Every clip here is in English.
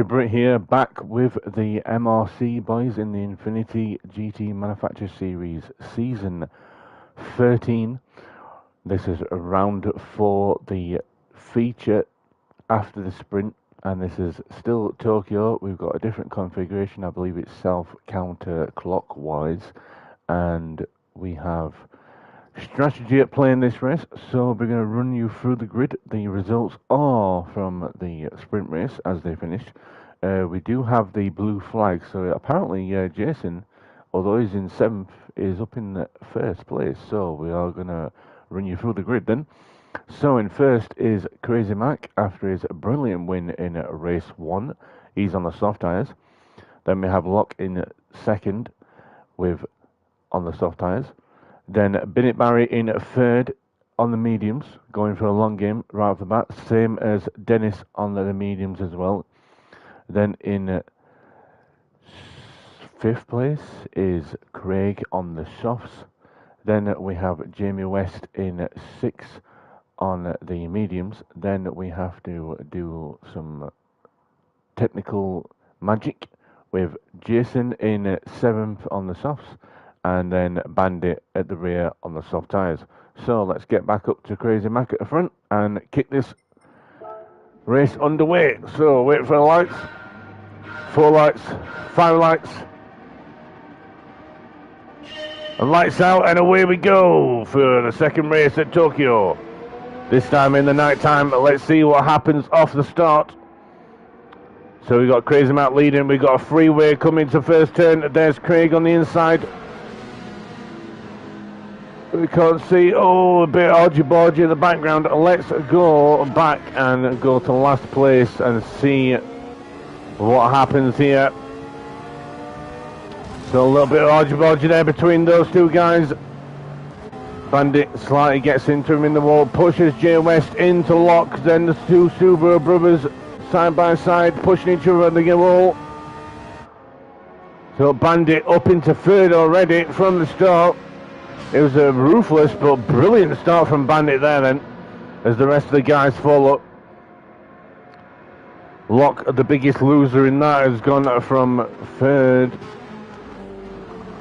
Brit here, back with the MRC boys in the Infinity GT Manufacturer Series Season 13. This is round 4, the feature after the sprint, and this is still Tokyo. We've got a different configuration. I believe it's self-counterclockwise, and we have strategy at play in this race, so we're going to run you through the grid. The results are from the sprint race as they finished. We do have the blue flag, so apparently Jason, although he's in 7th, is up in the 1st place, so we are going to run you through the grid then. So in first is Crazy Mac after his brilliant win in race 1. He's on the soft tyres. Then we have Locke in 2nd with on the soft tyres. Then Binnett Barry in 3rd on the mediums, going for a long game right off the bat, same as Dennis on the mediums as well. Then in 5th place is Craig on the softs. Then we have Jamie West in 6th on the mediums. Then we have to do some technical magic with Jason in 7th on the softs, and then Bandit at the rear on the soft tyres. So let's get back up to Crazy Mac at the front and kick this race underway. So wait for the lights. 4 lights, 5 lights, and lights out, and away we go for the second race at Tokyo. This time in the night time. Let's see what happens off the start. So we got Crazy Mac leading. We got a freeway coming to first turn. There's Craig on the inside. We can't see, a bit argy-bargy in the background. Let's go back and go to last place and see what happens here. So a little bit of argy-bargy there between those two guys. Bandit slightly gets into him in the wall, pushes Jay West into Locke. Then the two Subaru brothers side by side pushing each other at the wall. So Bandit up into 3rd already from the start. It was a ruthless but brilliant start from Bandit there then, as the rest of the guys follow. Locke, the biggest loser in that, has gone from 3rd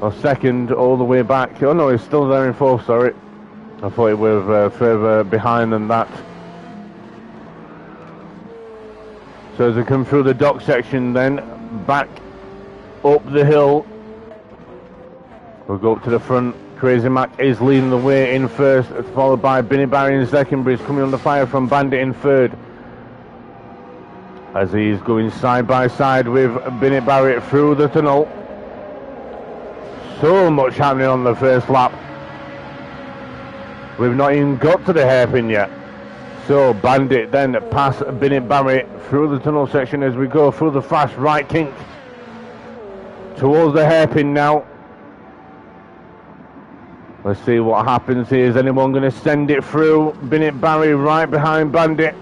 or 2nd all the way back. Oh no, he's still there in 4th, sorry. I thought he was further behind than that. So as they come through the dock section then, back up the hill. We'll go up to the front. Crazy Mac is leading the way in 1st, followed by Binnett Barry in 2nd, but he's coming under fire from Bandit in 3rd. As he's going side by side with Binnett Barry through the tunnel. So much happening on the first lap. We've not even got to the hairpin yet. So Bandit then past Binnett Barry through the tunnel section as we go through the fast right kink towards the hairpin now. Let's see what happens here. Is anyone going to send it through? Binnett Barry right behind Bandit.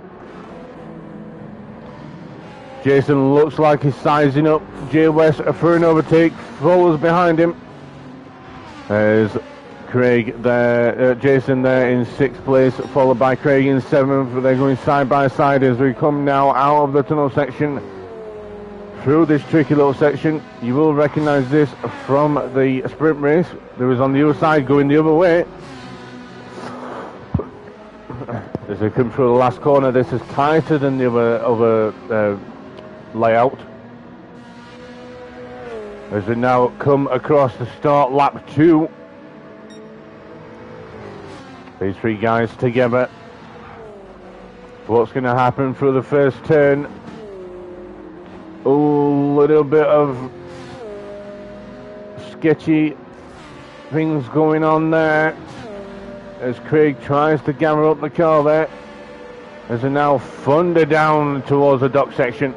Jason looks like he's sizing up. Jay West for an overtake, follows behind him. There's Craig there, Jason there in 6th place, followed by Craig in 7th. They're going side by side as we come now out of the tunnel section. Through this tricky little section, you will recognise this from the sprint race. There was on the other side going the other way. As we come through the last corner, this is tighter than the other layout. As we now come across the start lap 2. These 3 guys together. What's going to happen through the first turn? Oh, little bit of sketchy things going on there as Craig tries to gather up the car there. As they now thunder down towards the dock section.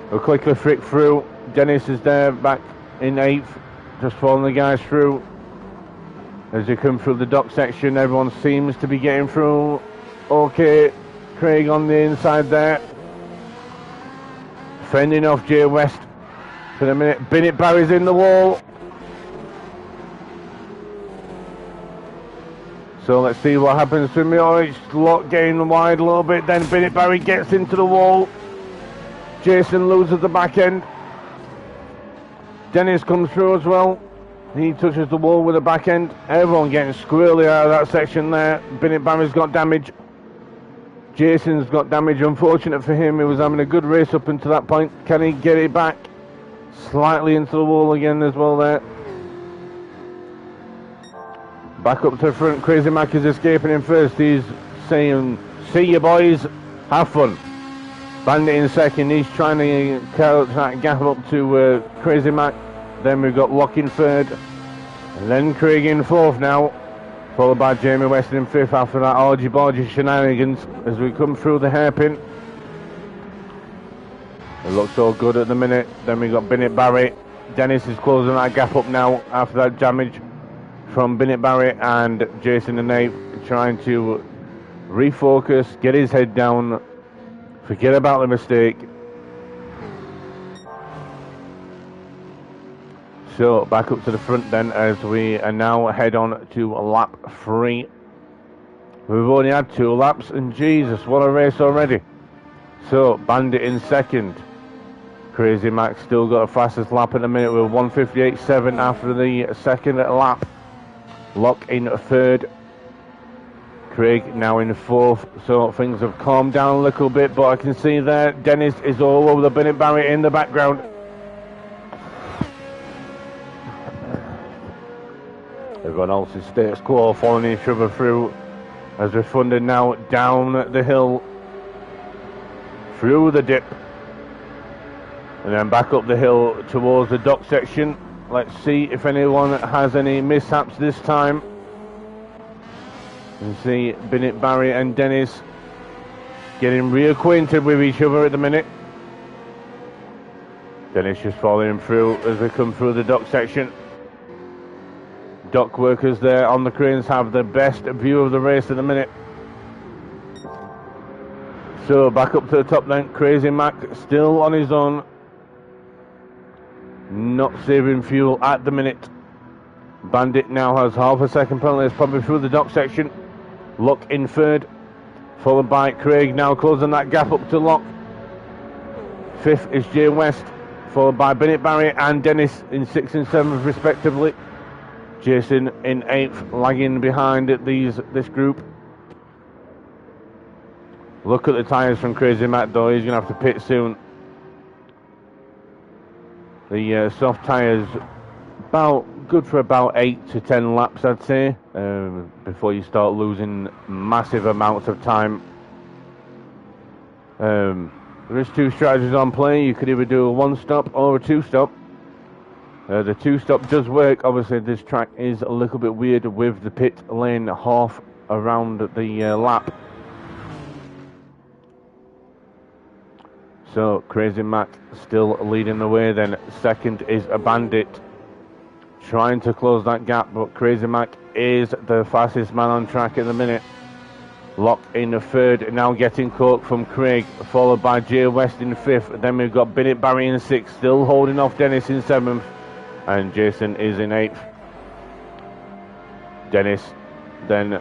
We'll quickly flick through. Dennis is there back in 8th, just following the guys through. As you come through the dock section, everyone seems to be getting through. Okay, Craig on the inside there. Fending off Jay West for the minute. Binnett Barry's in the wall. So let's see what happens to me. Oh, it's Locke getting wide a little bit. Then Binnett Barry gets into the wall. Jason loses the back end. Dennis comes through as well. He touches the wall with the back end. Everyone getting squirrely out of that section there. Bennett Barry's got damage. Jason's got damage. Unfortunate for him. He was having a good race up until that point. Can he get it back? Slightly into the wall again as well there. Back up to the front. Crazy Mac is escaping him first. He's saying, see you boys, have fun. Bandit in second. He's trying to cut that gap up to Crazy Mac. Then we've got Locke in third. And then Craig in fourth now. Followed by Jamie West in fifth after that orgy bargy shenanigans as we come through the hairpin. It looks all good at the minute. Then we got Bennett Barry. Dennis is closing that gap up now after that damage from Bennett Barry, and Jason and Nate trying to refocus, get his head down, forget about the mistake. So back up to the front then as we are now head on to lap 3. We've only had 2 laps and Jesus, what a race already. So Bandit in second. Crazy Mac still got the fastest lap in a minute with 1:58.7 after the second lap. Locke in third. Craig now in fourth. So things have calmed down a little bit, but I can see there Dennis is all over the Bennett Barry in the background. Everyone else is status quo, following each other through as we're funded now down the hill, through the dip, and then back up the hill towards the dock section. Let's see if anyone has any mishaps this time. You can see Bennett Barry and Dennis getting reacquainted with each other at the minute. Dennis just following through as we come through the dock section. Dock workers there on the cranes have the best view of the race at the minute. So back up to the top then, Crazy Mac still on his own, not saving fuel at the minute. Bandit now has half a second penalty, it's probably through the dock section. Locke in third, followed by Craig now closing that gap up to Locke. Fifth is Jay West, followed by Bennett Barry and Dennis in 6th and 7th respectively. Jason in 8th, lagging behind this group. Look at the tyres from Crazy Matt though, he's going to have to pit soon. The soft tyres about good for about 8 to 10 laps I'd say, before you start losing massive amounts of time. There is 2 strategies on play. You could either do a 1-stop or a 2-stop. The 2-stop does work. Obviously this track is a little bit weird with the pit lane half around the lap. So Crazy Mac still leading the way then. Second is a Bandit, trying to close that gap, but Crazy Mac is the fastest man on track at the minute. Locke in the third, now getting caught from Craig, followed by Jay West in 5th. Then we've got Bennett Barry in 6th, still holding off Dennis in 7th. And Jason is in 8th. Dennis then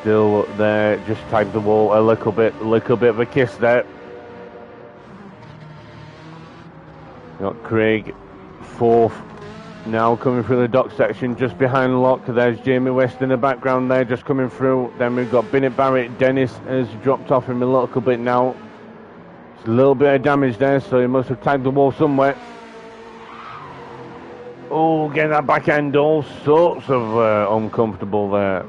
still there, just tagged the wall a little bit of a kiss there. Got Craig 4th, now coming through the dock section, just behind Locke. There's Jamie West in the background there, just coming through. Then we've got Bennett Barrett. Dennis has dropped off him a little bit now. It's a little bit of damage there, so he must have tagged the wall somewhere. Oh, getting that back end, all sorts of uncomfortable there.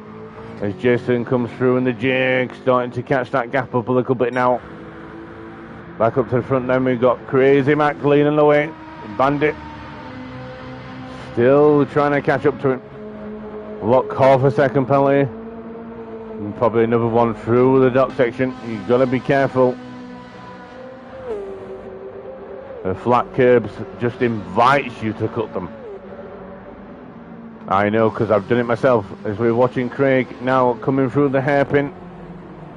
As Jason comes through and the jig starting to catch that gap up a little bit now. Back up to the front then we've got Crazy Mac leading the way. Bandit still trying to catch up to him. Locke half a second penalty. And probably another one through the dock section. You've got to be careful. The flat curbs just invites you to cut them. I know, because I've done it myself. As we're watching Craig now coming through the hairpin,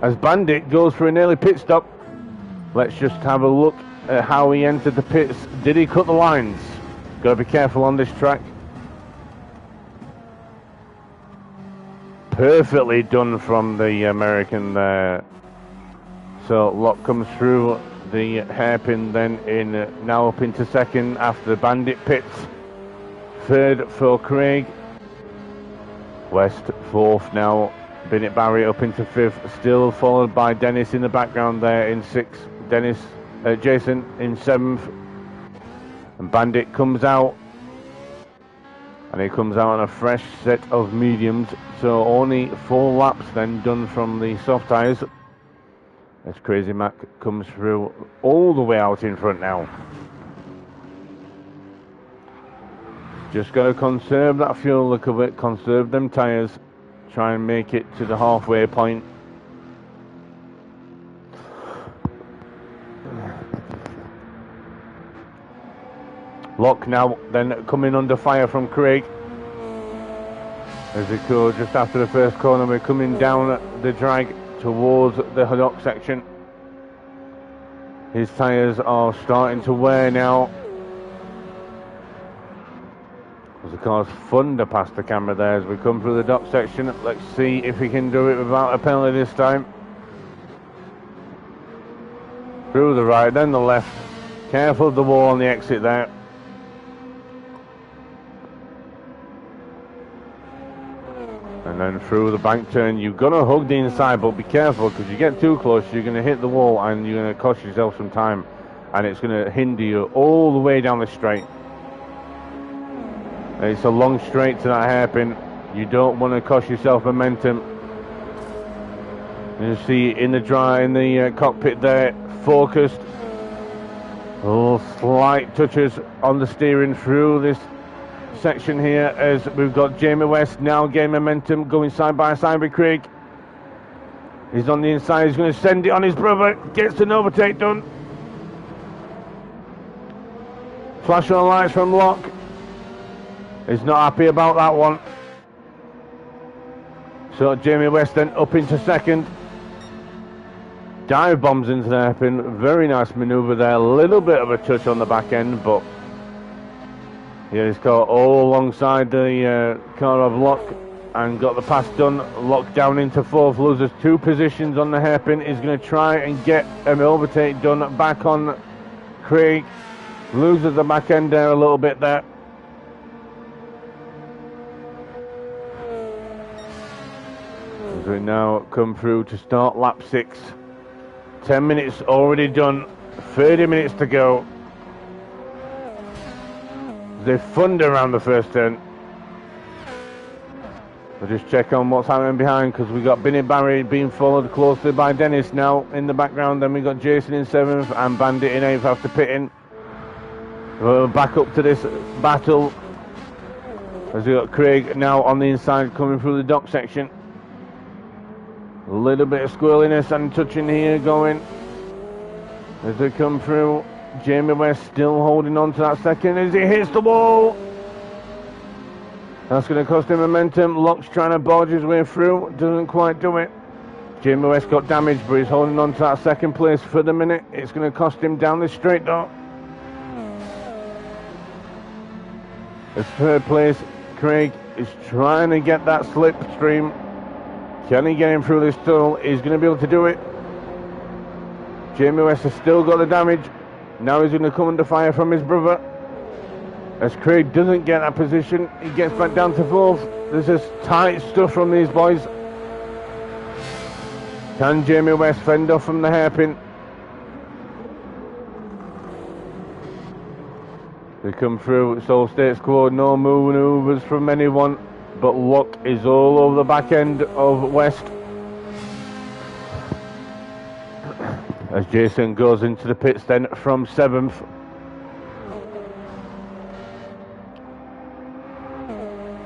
as Bandit goes for an early pit stop. Let's just have a look at how he entered the pits. Did he cut the lines? Got to be careful on this track. Perfectly done from the American there. So Locke comes through the hairpin then in now up into second after the Bandit pits. Third for Craig. West fourth now. Bennett Barry up into fifth, still followed by Dennis in the background there in sixth. Jason in seventh. And Bandit comes out. And he comes out on a fresh set of mediums. So only 4 laps then done from the soft tyres. As Crazy Mac comes through all the way out in front now. Just got to conserve that fuel a little bit, conserve them tyres, try and make it to the halfway point. Locke now then coming under fire from Craig. As we go just after the first corner, we're coming down the drag towards the dock section. His tyres are starting to wear now. As the car's thunder past the camera there as we come through the dock section. Let's see if he can do it without a penalty this time. Through the right, then the left. Careful of the wall on the exit there. And then through the bank turn, you've got to hug the inside, but be careful because you get too close, you're going to hit the wall and you're going to cost yourself some time. And it's going to hinder you all the way down the straight. It's a long straight to that hairpin. You don't want to cost yourself momentum. You see in the cockpit there, focused. Little slight touches on the steering through this section here as we've got Jamie West now gaining momentum, going side by side with Craig. He's on the inside, he's going to send it on his brother, gets an overtake done. Flash on lights from Locke. He's not happy about that one. So Jamie West then up into second. Dive bombs into the hairpin. Very nice manoeuvre there. A little bit of a touch on the back end, but yeah, he's got all alongside the car of Locke and got the pass done. Locke down into fourth, loses 2 positions on the hairpin. He's going to try and get an overtake done back on Craig. Loses the back end there a little bit there. As we now come through to start lap 6. 10 minutes already done, 30 minutes to go. They thunder around the first turn. We'll just check on what's happening behind because we got Binny Barry being followed closely by Dennis now in the background. Then we got Jason in 7th and Bandit in 8th after pitting. We're back up to this battle as we got Craig now on the inside coming through the dock section. A little bit of squirreliness and touching here going as they come through. Jamie West still holding on to that second as he hits the wall. That's going to cost him momentum. Locke's trying to barge his way through, doesn't quite do it. Jamie West got damaged, but he's holding on to that second place for the minute. It's going to cost him down the straight though. As third place, Craig is trying to get that slipstream. Can he get him through this tunnel? He's going to be able to do it. Jamie West has still got the damage. Now he's going to come under fire from his brother. As Craig doesn't get that position, he gets back down to fourth. This is tight stuff from these boys. Can Jamie West fend off from the hairpin? They come through, it's all status quo, no maneuvers from anyone. But Locke is all over the back end of West. As Jason goes into the pits then from 7th.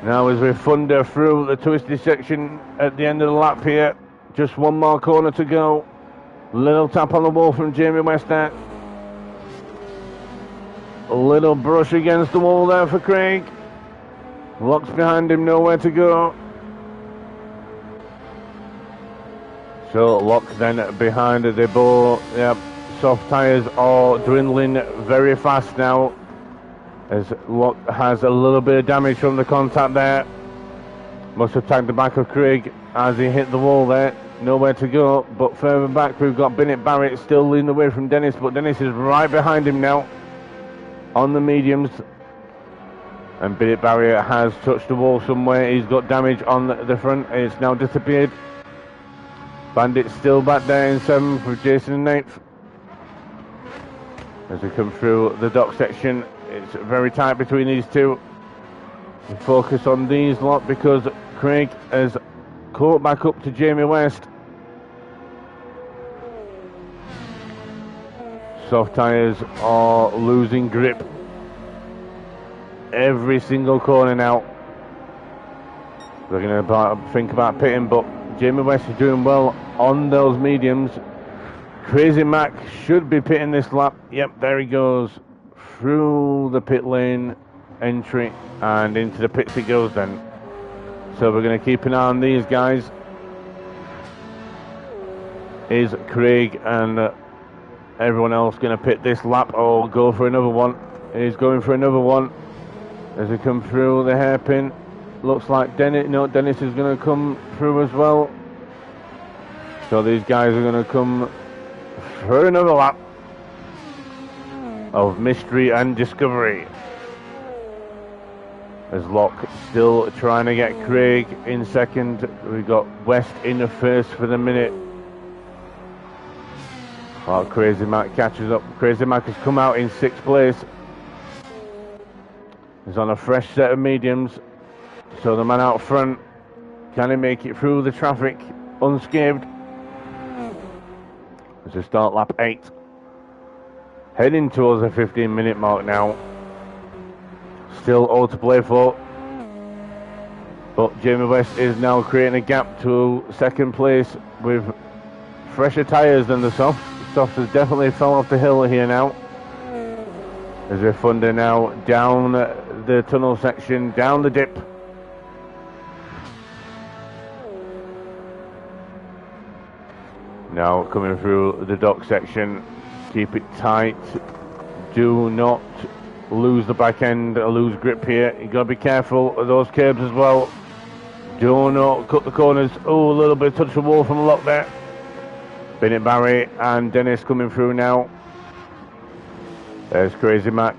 Now as we thunder through the twisty section at the end of the lap here. Just one more corner to go. Little tap on the wall from Jamie West there. A little brush against the wall there for Craig. Locke's behind him, nowhere to go. So Locke then behind the ball. Yep, soft tyres are dwindling very fast now. As Locke has a little bit of damage from the contact there. Must have tagged the back of Craig as he hit the wall there. nowhere to go. But further back, we've got Bennett Barrett still leading the way from Dennis, but Dennis is right behind him now on the mediums. And Bennett Barrett has touched the wall somewhere. He's got damage on the front. It's now disappeared. Bandit's still back there in 7th with Jason in 9th. As we come through the dock section, it's very tight between these two. We focus on these lot because Craig has caught back up to Jamie West. Soft tyres are losing grip every single corner now. They're going to think about pitting, but Jamie West is doing well on those mediums. Crazy Mac should be pitting this lap. Yep, there he goes through the pit lane entry and into the pits he goes then. So we're going to keep an eye on these guys. Is Craig and everyone else going to pit this lap or go for another one? He's going for another one as they come through the hairpin. Looks like Dennis is going to come through as well. So these guys are going to come for another lap of mystery and discovery. As Locke still trying to get Craig in second. We've got West in the first for the minute. While Crazy Mac catches up. Crazy Mac has come out in 6th place. He's on a fresh set of mediums. So the man out front, can he make it through the traffic unscathed? As we start lap 8. Heading towards the 15-minute mark now. Still all to play for. But Jamie West is now creating a gap to 2nd place with fresher tyres than the soft. Soft has definitely fell off the hill here now. As we're thunder now down the tunnel section, down the dip. Now coming through the dock section, keep it tight. Do not lose the back end or lose grip here. You got to be careful of those curbs as well. Do not cut the corners. Oh, a little bit of touch the wall from Locke there. Bennett Barry and Dennis coming through now. There's Crazy Mac.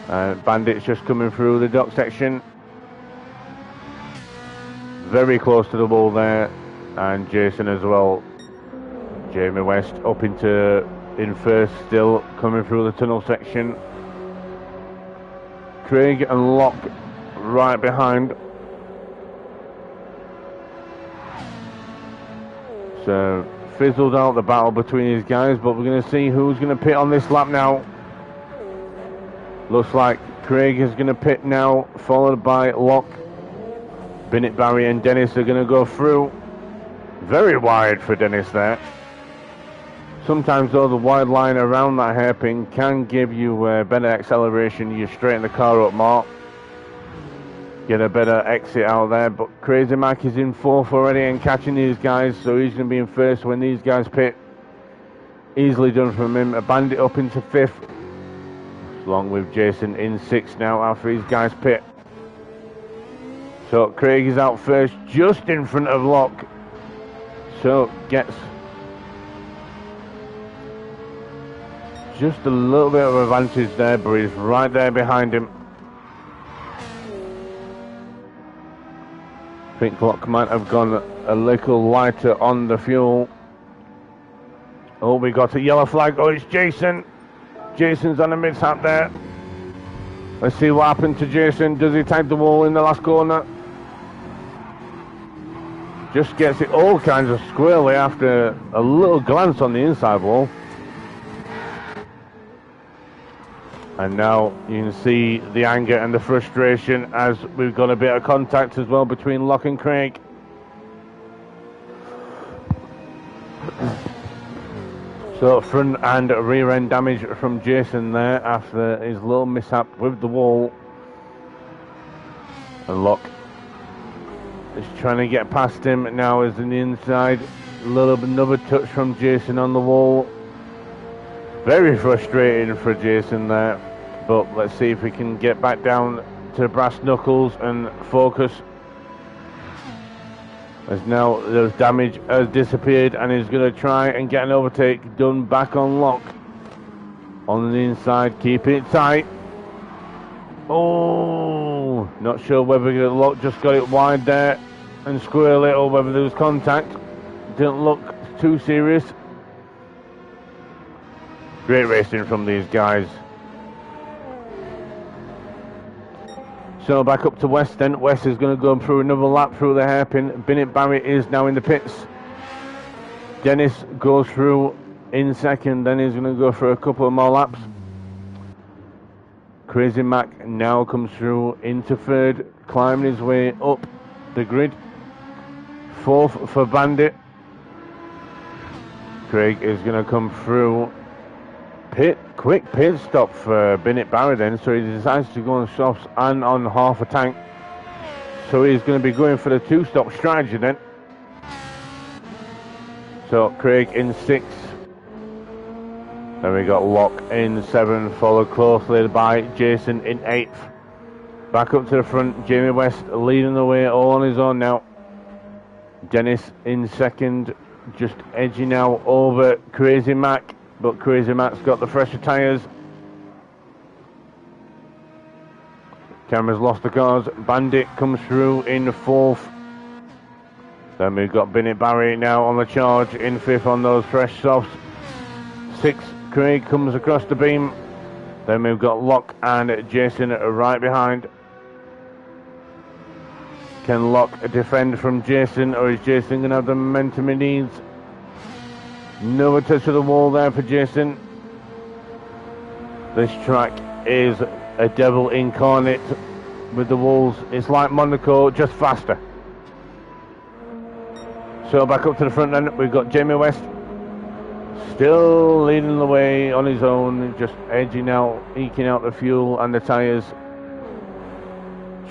Bandit's just coming through the dock section. Very close to the wall there. And Jason as well. Jamie West up in first still, coming through the tunnel section. Craig and Locke right behind. So fizzled out the battle between these guys, but we're going to see who's going to pit on this lap now. Looks like Craig is going to pit now, followed by Locke. Bennett Barry and Dennis are going to go through. Very wide for Dennis there. Sometimes though the wide line around that hairpin can give you better acceleration. You straighten the car up more, get a better exit out there. But Crazy Mac is in 4th already and catching these guys, so he's going to be in first when these guys pit. Easily done from him. A Bandit up into 5th, along with Jason in 6th now after these guys pit. So Craig is out first, just in front of Locke. So gets just a little bit of advantage there, but he's right there behind him. I think Locke might have gone a little lighter on the fuel. Oh, we got a yellow flag. Oh, it's Jason. Jason's on a mishap there. Let's see what happened to Jason. Does he tag the wall in the last corner? Just gets it all kinds of squirrely after a little glance on the inside wall. And now you can see the anger and the frustration as we've got a bit of contact as well between Locke and Craig. So front and rear end damage from Jason there after his little mishap with the wall. And Locke is trying to get past him. Now is in the inside. Another touch from Jason on the wall. Very frustrating for Jason there. But let's see if we can get back down to brass knuckles and focus. As now the damage has disappeared, and he's going to try and get an overtake done back on lock. On the inside, keep it tight. Oh, not sure whether the lock just got it wide there and square a little, whether there was contact. Didn't look too serious. Great racing from these guys. So back up to West then. West is going to go through another lap through the hairpin. Bennett Barry is now in the pits. Dennis goes through in second, then he's going to go for a couple of more laps. Crazy Mac now comes through into third, climbing his way up the grid. Fourth for Bandit. Craig is going to come through. Quick pit stop for Bennett Barry then, so he decides to go on softs and on half a tank. So he's going to be going for the two-stop strategy then. So Craig in sixth. Then we got Locke in seventh, followed closely by Jason in eighth. Back up to the front, Jamie West leading the way all on his own now. Dennis in second, just edging out over Crazy Mac, but Crazy Mac's got the fresher tyres. Cameron's lost the cars. Bandit comes through in fourth. Then we've got Bennett Barry now on the charge in fifth on those fresh softs. Sixth, Craig comes across the beam. Then we've got Locke and Jason right behind. Can Locke defend from Jason, or is Jason going to have the momentum he needs? Another touch of the wall there for Jason. This track is a devil incarnate with the walls. It's like Monaco, just faster. So back up to the front then, we've got Jamie West. Still leading the way on his own, just edging out, eking out the fuel and the tyres.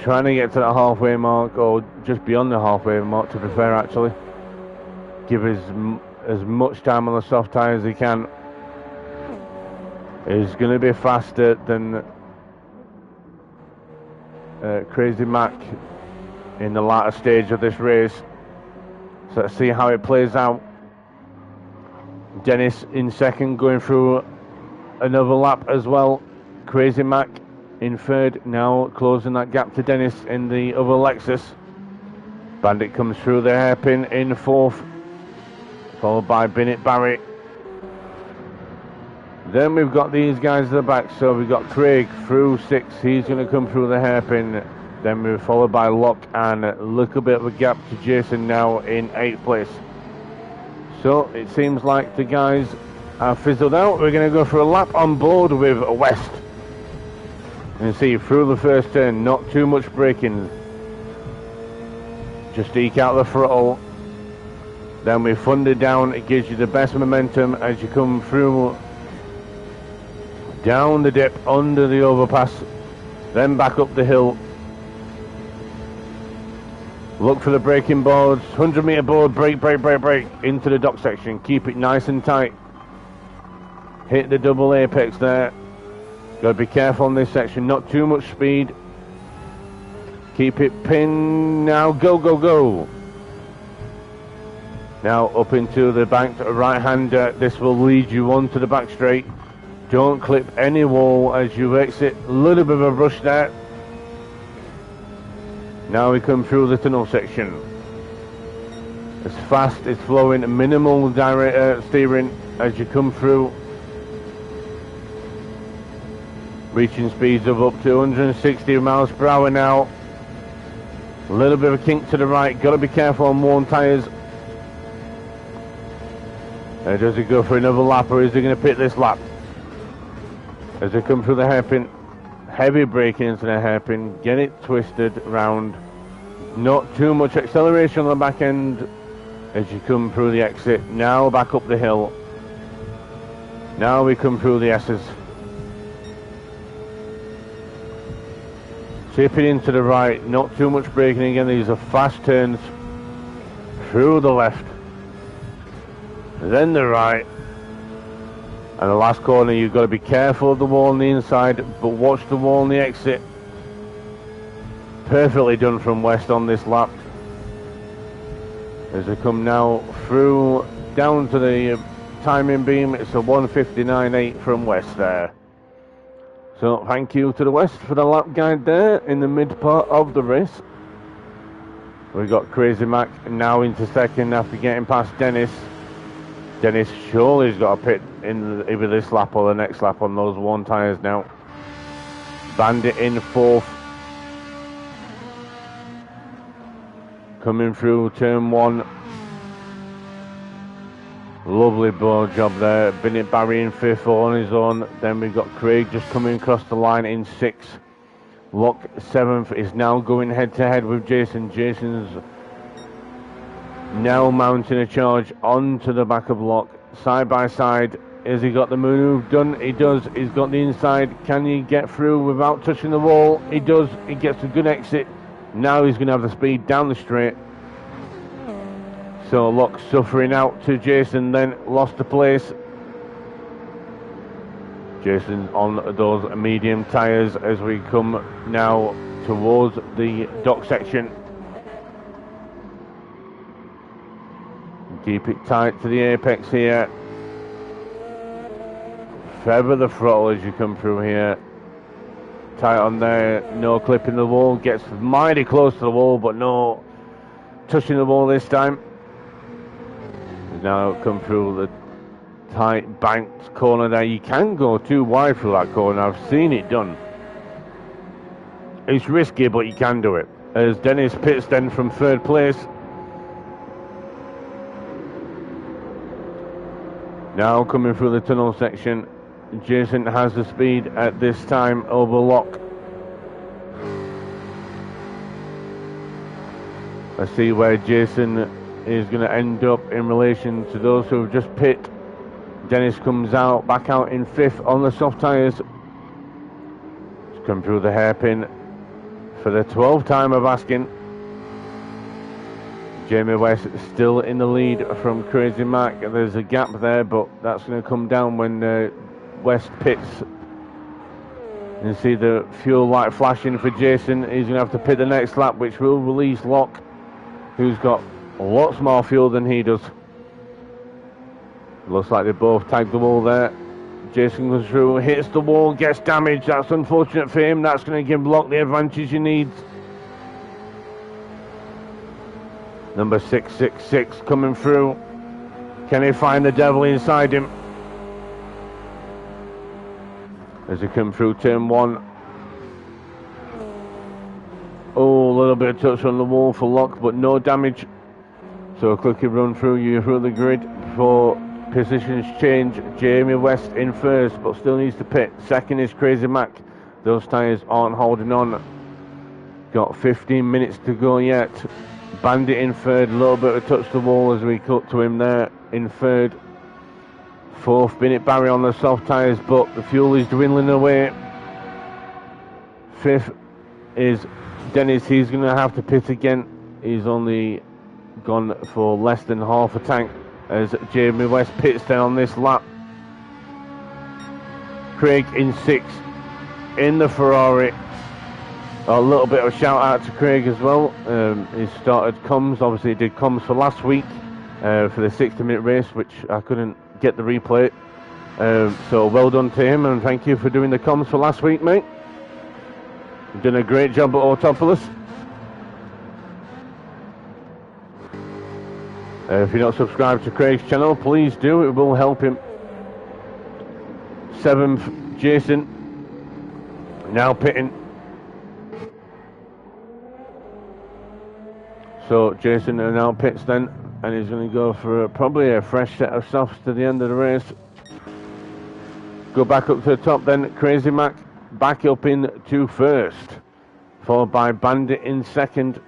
Trying to get to the halfway mark, or just beyond the halfway mark to be fair actually. Give as much time on the soft tyres as he can. He's going to be faster than Crazy Mac in the latter stage of this race. So let's see how it plays out. Dennis in second, going through another lap as well. Crazy Mac in third, now closing that gap to Dennis in the other Lexus. Bandit comes through the hairpin in fourth, followed by Bennett Barry. Then we've got these guys at the back, so we've got Craig through sixth, he's going to come through the hairpin. Then we're followed by Locke and a little bit of a gap to Jason now in eighth place. So it seems like the guys are fizzled out. We're going to go for a lap on board with West. And see, through the first turn, not too much braking. Just eke out the throttle. Then we thunder down. It gives you the best momentum as you come through. Down the dip, under the overpass. Then back up the hill. Look for the braking boards. 100 metre board, brake, into the dock section. Keep it nice and tight. Hit the double apex there. Got to be careful on this section. Not too much speed. Keep it pinned. Now go. Now up into the banked right hander. This will lead you onto the back straight. Don't clip any wall as you exit. A little bit of a rush there. Now we come through the tunnel section. It's fast, it's flowing, minimal steering as you come through. Reaching speeds of up to 160 miles per hour now. A little bit of a kink to the right, got to be careful on worn tyres. Does he go for another lap, or is he going to pit this lap? As they come through the hairpin, heavy braking into the hairpin, get it twisted round. Not too much acceleration on the back end as you come through the exit. Now back up the hill. Now we come through the S's. Tipping into the right, not too much braking again. These are fast turns. Through the left. Then the right. And the last corner, you've got to be careful of the wall on the inside, but watch the wall on the exit. Perfectly done from West on this lap. As they come now through down to the timing beam, it's a 1:59.8 from West there. So thank you to the West for the lap guide there in the mid part of the race. We've got Crazy Mac now into second after getting past Dennis. Dennis surely has got a pit in either this lap or the next lap on those one tyres now. Bandit in fourth. Coming through turn one. Lovely ball job there. Bennett Barry in fifth on his own. Then we've got Craig just coming across the line in sixth. Locke seventh is now going head to head with Jason. Jason's now mounting a charge onto the back of Locke. Side by side. Has he got the move done? He does. He's got the inside. Can he get through without touching the wall? He does. He gets a good exit. Now he's going to have the speed down the straight. So Locke suffering out to Jason, then lost the place. Jason on those medium tyres as we come now towards the dock section. Keep it tight to the apex here. Feather the throttle as you come through here. Tight on there, no clipping the wall. Gets mighty close to the wall, but no touching the wall this time. Now come through the tight banked corner there. You can go too wide through that corner. I've seen it done. It's risky, but you can do it. As Dennis pits then from third place. Now coming through the tunnel section. Jason has the speed at this time over Locke. Let's see where Jason is going to end up in relation to those who have just pit. Dennis comes out, back out in fifth on the soft tyres. He's come through the hairpin for the 12th time of asking. Jamie West still in the lead from Crazy Mac. There's a gap there, but that's going to come down when West pits. You see the fuel light flashing for Jason. He's going to have to pit the next lap, which will release Locke, who's got lots more fuel than he does. Looks like they both tagged the wall there. Jason goes through, hits the wall, gets damaged. That's unfortunate for him. That's going to give Locke the advantage he needs. Number 666 coming through. Can he find the devil inside him? As he come through turn one. Oh, a little bit of touch on the wall for Locke, but no damage. So a quickly run through you through the grid before positions change. Jamie West in first, but still needs to pit. Second is Crazy Mac. Those tyres aren't holding on. Got 15 minutes to go yet. Bandit in third, a little bit of touch the wall as we cut to him there in third. Fourth, Bennett Barry on the soft tyres, but the fuel is dwindling away. Fifth is Dennis. He's going to have to pit again. He's only gone for less than half a tank as Jamie West pits down on this lap. Craig in sixth in the Ferrari. A little bit of a shout out to Craig as well. He started comms, obviously he did comms for last week for the 60-minute race, which I couldn't get the replay. So well done to him, and thank you for doing the comms for last week, mate. You've done a great job at Autopolis. If you're not subscribed to Craig's channel, please do, it will help him. Seventh, Jason, now pitting. So Jason now pits then, and he's going to go for probably a fresh set of softs to the end of the race. Go back up to the top then, Crazy Mac back up in to first, followed by Bandit in second.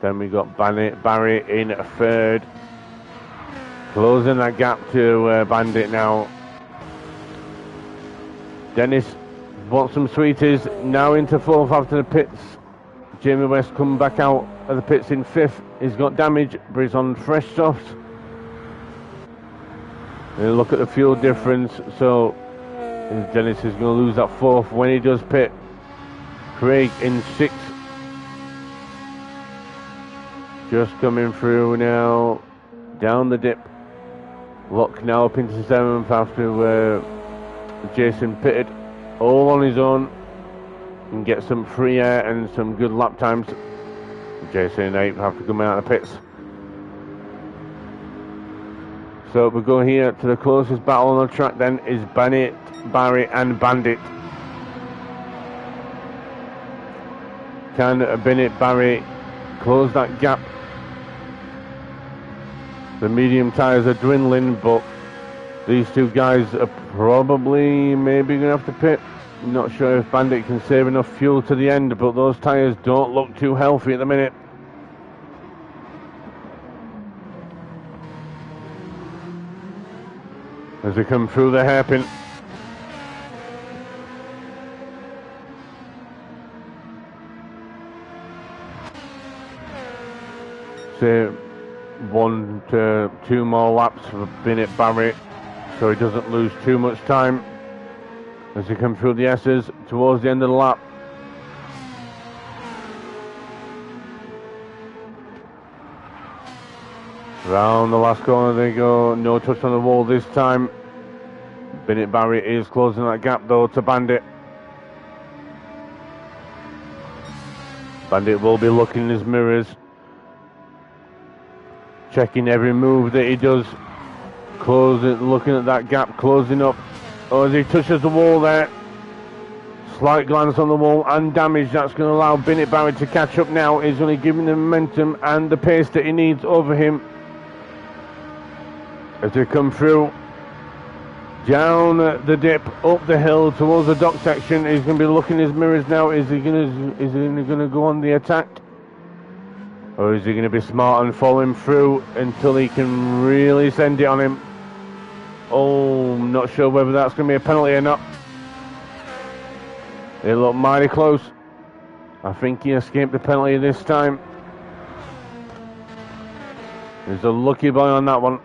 Then we got Barry in third. Closing that gap to Bandit now. Dennis wants some sweeties, now into fourth after the pits. Jamie West come back out of the pits in fifth. He's got damage, but he's on fresh softs. And look at the fuel difference. So Dennis is going to lose that fourth when he does pit. Craig in sixth. Just coming through now. down the dip. Lock now up into 7th after Jason pitted all on his own and get some free air and some good lap times. Jason in 8th have to come out of the pits. So we go here to the closest battle on the track then is Bennett, Barry and Bandit. Can Bennett, Barry close that gap? The medium tyres are dwindling, but these two guys are probably maybe going to have to pit. Not sure if Bandit can save enough fuel to the end, but those tyres don't look too healthy at the minute. As they come through the hairpin. Say 1 to 2 more laps for Bennett Barry, so he doesn't lose too much time as he come through the S's towards the end of the lap. Round the last corner they go, no touch on the wall this time. Bennett Barry is closing that gap though to Bandit. Bandit will be looking in his mirrors, checking every move that he does, looking at that gap, closing up. Oh, as he touches the wall there, slight glance on the wall and damage. That's going to allow Bennett Barry to catch up now. He's only giving the momentum and the pace that he needs over him. As they come through, down the dip, up the hill towards the dock section, he's going to be looking in his mirrors now. Is he going to go on the attack? Or is he going to be smart and follow him through until he can really send it on him? Oh, I'm not sure whether that's going to be a penalty or not. It looked mighty close. I think he escaped the penalty this time. He's a lucky boy on that one.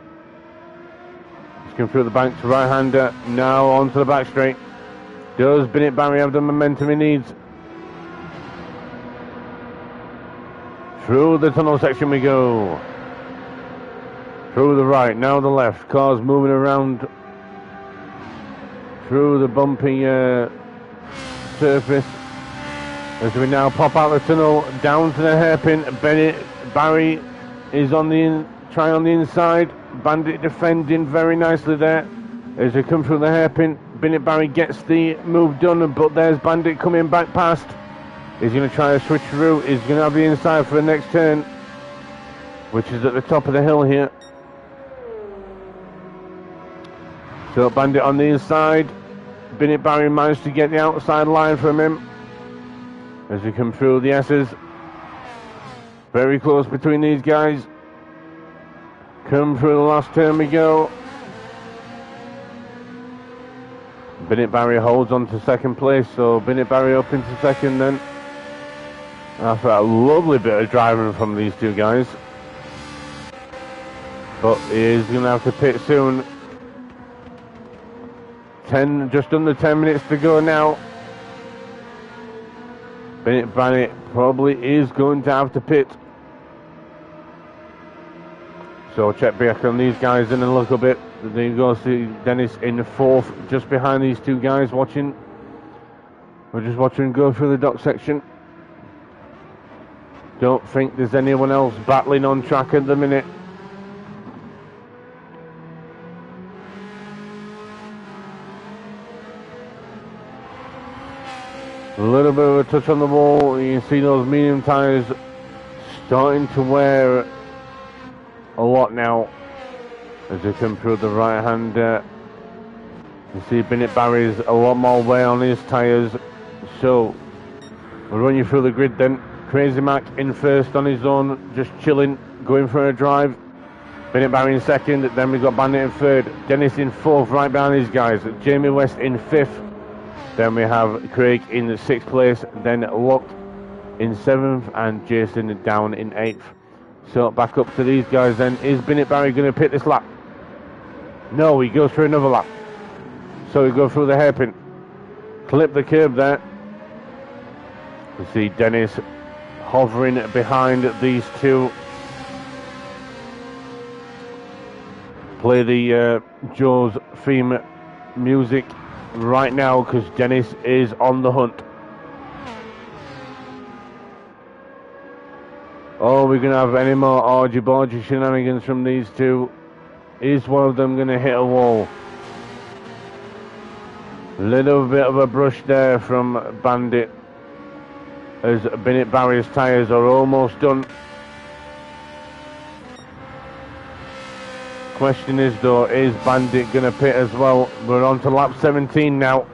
He's come through the bank to right-hander. Now onto the back straight. Does Bennett Barry have the momentum he needs? Through the tunnel section we go. Through the right, now the left. Cars moving around through the bumpy surface. As we now pop out the tunnel, down to the hairpin. Bennett Barry is on the try on the inside. Bandit defending very nicely there. As they come through the hairpin, Bennett Barry gets the move done, but there's Bandit coming back past. He's going to try to switch through. He's going to have the inside for the next turn, which is at the top of the hill here. So Bandit on the inside. Bennett Barry managed to get the outside line from him as we come through the S's. Very close between these guys. Come through the last turn we go. Bennett Barry holds on to second place, so Bennett Barry up into second then. After a lovely bit of driving from these two guys. But he is going to have to pit soon. Just under 10 minutes to go now. Bennett Barry probably is going to have to pit. So check back on these guys in a little bit. Then you go see Dennis in the 4th, just behind these two guys watching. We're just watching go through the dock section. Don't think there's anyone else battling on track at the minute. A little bit of a touch on the wall. You can see those medium tyres starting to wear a lot now as they come through the right hand. You see Bennett Barry's a lot more wear on his tyres. So we'll run you through the grid then. Crazy Mac in first on his own, just chilling, going for a drive. Bennett Barry in second, then we've got Bandit in third. Dennis in 4th, right behind these guys. Jamie West in 5th. Then we have Craig in 6th place, then Locke in 7th, and Jason down in 8th. So back up to these guys then. Is Bennett Barry going to pit this lap? No, he goes for another lap. So we go through the hairpin. Clip the curb there. You see Dennis hovering behind these two. play the Joe's theme music right now because Dennis is on the hunt. Oh, we're going to have any more orgy-borgy shenanigans from these two. Is one of them going to hit a wall? Little bit of a brush there from Bandit as Bennett Barry's tyres are almost done. Question is though, is Bandit going to pit as well? We're on to lap 17 now.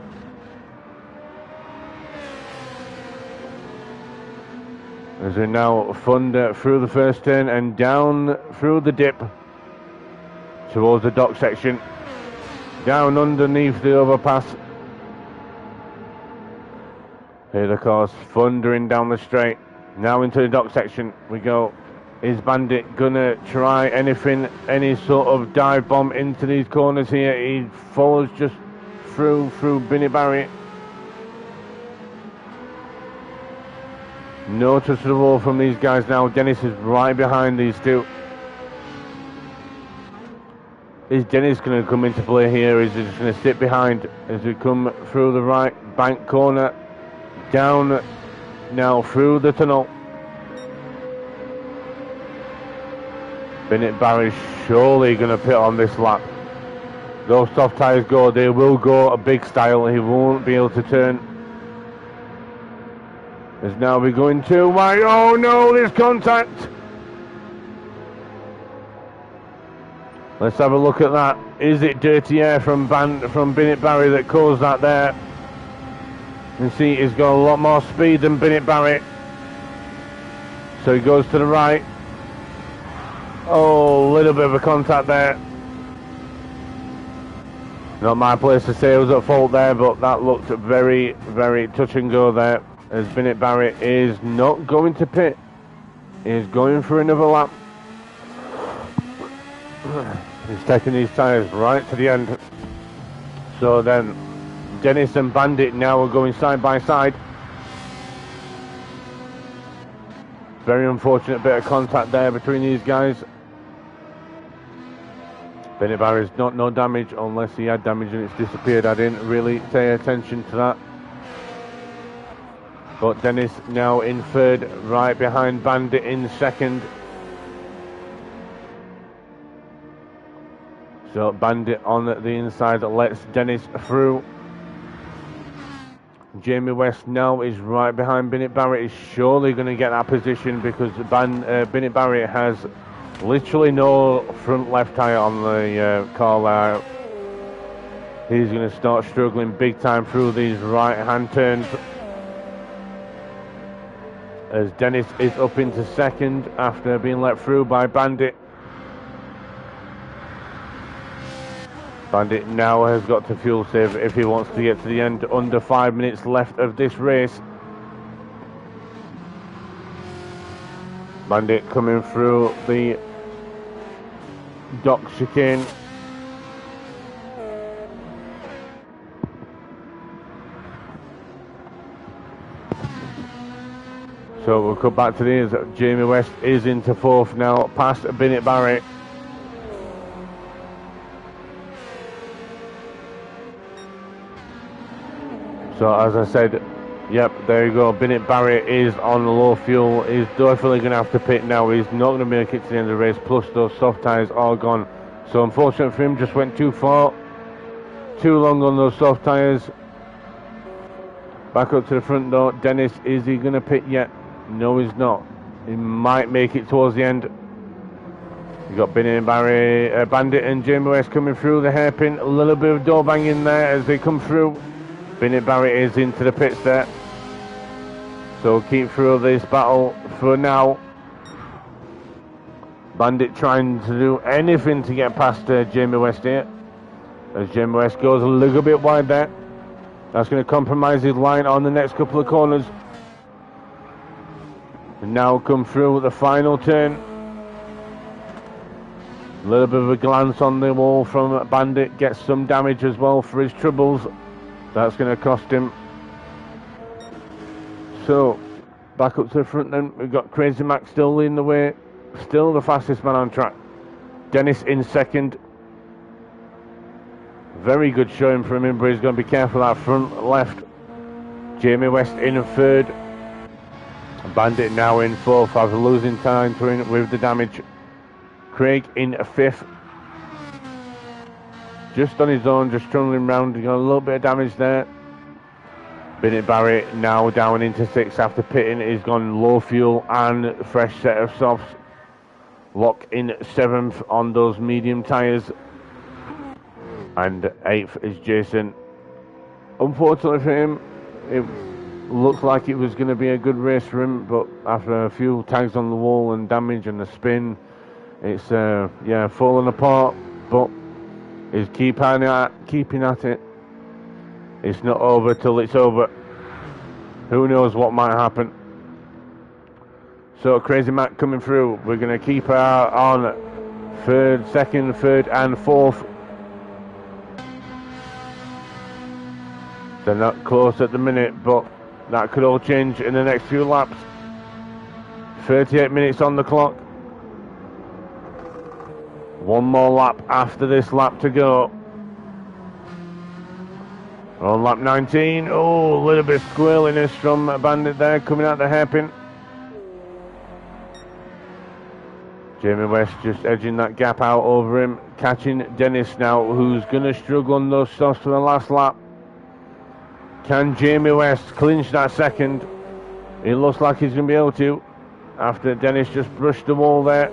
As we now thunder through the first turn and down through the dip towards the dock section. Down underneath the overpass. Here the course, thundering down the straight. Now into the dock section we go. Is Bandit gonna try anything, any sort of dive bomb into these corners here? He follows just through Binny Barry. Noticeable from these guys now. Dennis is right behind these two. Is Dennis going to come into play here? Is he just going to sit behind as we come through the right bank corner? Down now through the tunnel. Bennett Barry's surely going to pit on this lap. Those soft tyres go, they will go a big style. He won't be able to turn. As now we're going too wide. Oh no, there's contact. Let's have a look at that. Is it dirty air from Bennett Barry that caused that there? You can see he's got a lot more speed than Bennett Barry. So he goes to the right. Oh, a little bit of a contact there. Not my place to say it was at fault there, but that looked very, very touch and go there. As Bennett Barry is not going to pit. He's going for another lap. He's taking these tyres right to the end. So then Dennis and Bandit now are going side by side. Very unfortunate bit of contact there between these guys. Bennett Barry's not no damage unless he had damage and it's disappeared. I didn't really pay attention to that. But Dennis now in third, right behind Bandit in second. So Bandit on the inside lets Dennis through. Jamie West now is right behind Bennett Barrett. Is surely going to get that position because Bennett Barrett has literally no front left tyre on the call out. He's going to start struggling big time through these right hand turns. As Dennis is up into second after being let through by Bandit. Bandit now has got to fuel save if he wants to get to the end. Under 5 minutes left of this race. Bandit coming through the dock chicane. So we'll come back to these. Jamie West is into fourth now, past Bennett Barry. So as I said, yep, there you go. Bennett Barry is on low fuel. He's definitely going to have to pit now. He's not going to make it to the end of the race. Plus those soft tyres are gone. So unfortunate for him, just went too far, too long on those soft tyres. Back up to the front door. Dennis, is he going to pit yet? No, he's not. He might make it towards the end. You got Bennett Barry, Bandit and Jamie West coming through the hairpin. A little bit of door banging there as they come through. Bennett Barry is into the pits there. So keep through this battle for now. Bandit trying to do anything to get past Jamie West here. As Jamie West goes a little bit wide there. That's going to compromise his line on the next couple of corners. And now come through the final turn. A little bit of a glance on the wall from Bandit. Gets some damage as well for his troubles. That's going to cost him. So, back up to the front then. We've got Crazy Mac still leading the way. Still the fastest man on track. Dennis in second. Very good showing from him, but he's going to be careful that front left. Jamie West in third. Bandit now in fourth after losing time to him with the damage. Craig in fifth. Just on his own, just trundling round. Got a little bit of damage there. Bennett Barry now down into sixth after pitting. He's gone low fuel and fresh set of softs. Lock in seventh on those medium tyres. And eighth is Jason. Unfortunately for him, it looked like it was going to be a good race for him, but after a few tags on the wall and damage and the spin, it's falling apart. But he's keeping at it. It's not over till it's over. Who knows what might happen? So Crazy Mac coming through. We're going to keep her on second, third and fourth. They're not close at the minute, but that could all change in the next few laps. 38 minutes on the clock. One more lap after this lap to go. We're on lap 19. Oh, a little bit of squirreliness from Bandit there, coming out the hairpin. Jamie West just edging that gap out over him. Catching Dennis now, who's going to struggle on those softs for the last lap. Can Jamie West clinch that second? It looks like he's going to be able to, after Dennis just brushed the wall there.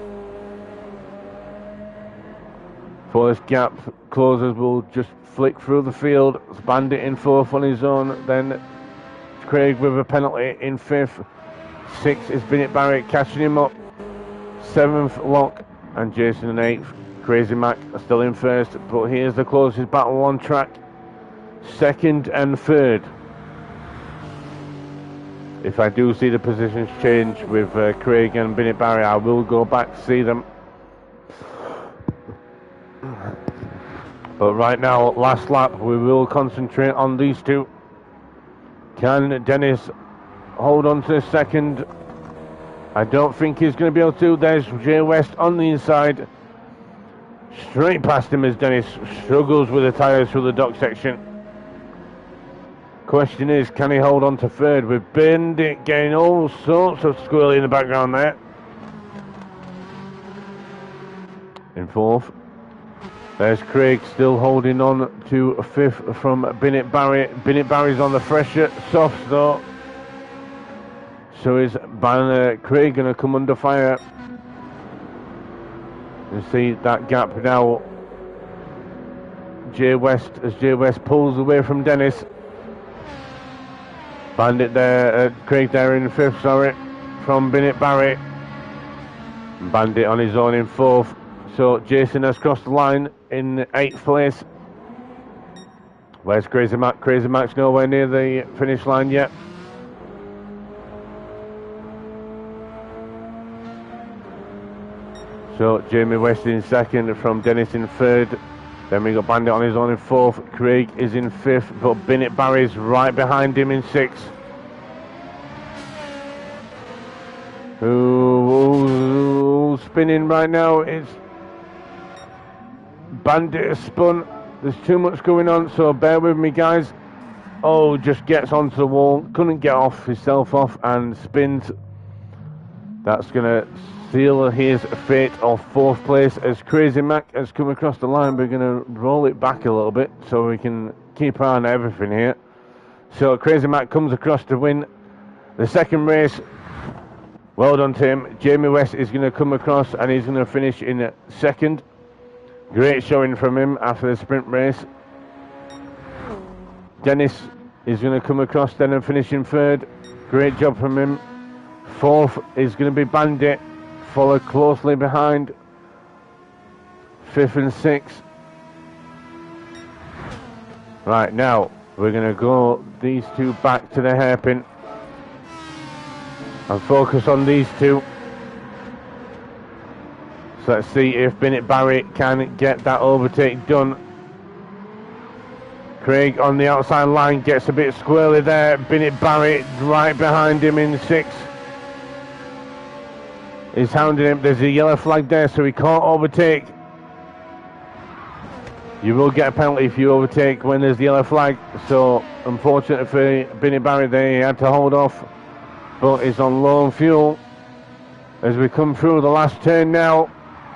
Before this gap closes, we'll just flick through the field. It's Bandit in fourth on his own. Then Craig with a penalty in fifth. Sixth is Bennett Barrett catching him up. Seventh, Lock, and Jason in eighth. Crazy Mac are still in first, but here's the closest battle on track. Second and third. If I do see the positions change with Craig and Bennett Barry, I will go back to see them. But right now, last lap, we will concentrate on these two. Can Dennis hold on to second? I don't think he's going to be able to. There's Jay West on the inside. Straight past him as Dennis struggles with the tyres through the dock section. Question is, can he hold on to third with Bandit getting all sorts of squirrely in the background there. In fourth. There's Craig still holding on to a fifth from Bennett Barry. Bennett Barry's on the fresher soft though. So is Craig going to come under fire? You see that gap now. Jay West, as Jay West pulls away from Dennis. Bandit there, Craig there in fifth, sorry, from Bennett Barry. Bandit on his own in fourth. So Jason has crossed the line in eighth place. Where's Crazy Mac? Crazy Mac's nowhere near the finish line yet. So Jamie West in second, from Dennis in third. Then we got Bandit on his own in fourth. Craig is in fifth, but Bennett Barry's right behind him in sixth. Who's spinning right now? It's Bandit has spun. There's too much going on, so bear with me, guys. Oh, just gets onto the wall. Couldn't get himself off and spins. That's going to seal his fate of fourth place as Crazy Mac has come across the line. We're going to roll it back a little bit so we can keep on everything here. So Crazy Mac comes across to win the second race. Well done to him. Jamie West is going to come across and he's going to finish in second. Great showing from him after the sprint race. Dennis is going to come across then and finish in third. Great job from him. Fourth is going to be Bandit, followed closely behind. Fifth and sixth. Right, now we're going to go these two back to the hairpin and focus on these two. So let's see if Bennett Barry can get that overtake done. Craig on the outside line gets a bit squirrely there. Bennett Barry right behind him in sixth. He's hounding him. There's a yellow flag there, so he can't overtake. You will get a penalty if you overtake when there's the yellow flag. So, unfortunately for Binny Barry, they had to hold off. But it's on low on fuel. As we come through the last turn now,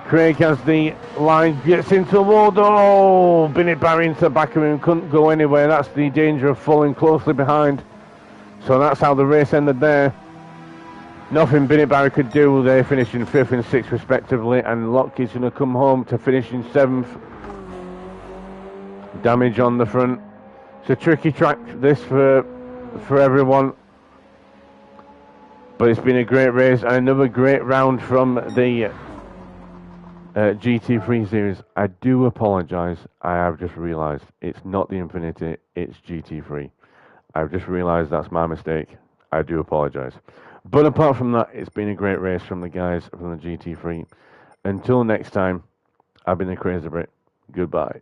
Craig has the line, gets into the wall. Oh, Binny Barry into the back of him, couldn't go anywhere. That's the danger of falling closely behind. So that's how the race ended there. Nothing Binny Barry could do. They're finishing 5th and 6th respectively, and Lockheed's going to come home to finish in 7th. Damage on the front. It's a tricky track this for everyone. But it's been a great race and another great round from the GT3 series. I do apologise. I have just realised it's not the Infiniti, it's GT3. I've just realised that's my mistake. I do apologise. But apart from that, it's been a great race from the guys from the GT3. Until next time, I've been the Crazy Brit. Goodbye.